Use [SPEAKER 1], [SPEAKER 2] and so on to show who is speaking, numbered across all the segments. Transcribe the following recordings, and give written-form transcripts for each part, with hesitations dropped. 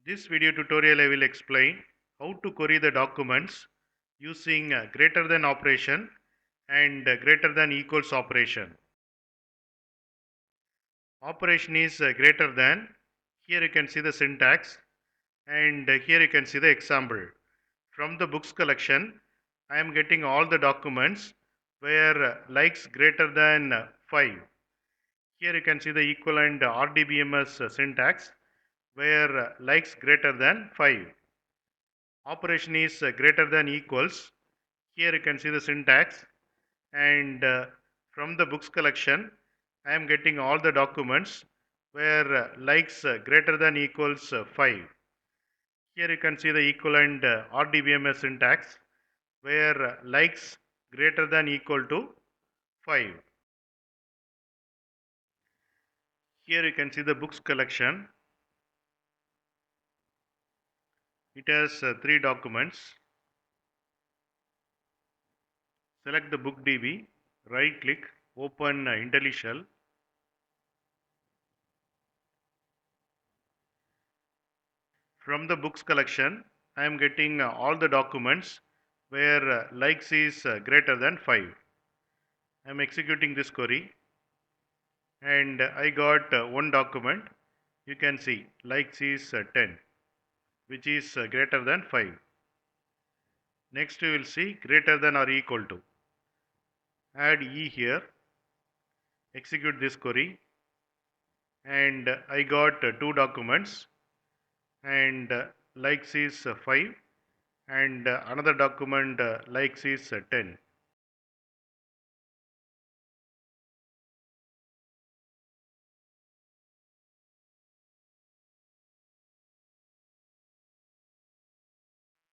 [SPEAKER 1] This video tutorial I will explain how to query the documents using greater than operation and greater than equals operation. Operation is greater than. Here you can see the syntax, and here you can see the example. From the books collection, I am getting all the documents where likes greater than 5. Here you can see the equivalent RDBMS syntax where likes greater than 5. Operation is greater than equals. Here you can see the syntax, and from the books collection I am getting all the documents where likes greater than equals 5. Here you can see the equivalent RDBMS syntax where likes greater than equal to 5. Here you can see the books collection. It has 3 documents. Select the book DB, right click, open IntelliShell. From the books collection, I am getting all the documents where likes is greater than 5. I am executing this query, and I got one document. You can see likes is 10, which is greater than 5. Next we will see greater than or equal to. Add E here, execute this query, and I got 2 documents, and likes is 5, and another document likes is 10.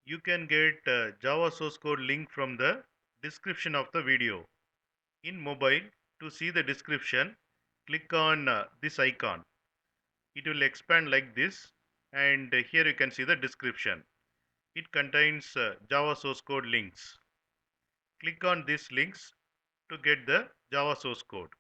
[SPEAKER 1] You can get Java source code link from the description of the video. In mobile, to see the description, click on this icon. It will expand like this, and here you can see the description. It contains Java source code links. Click on these links to get the Java source code.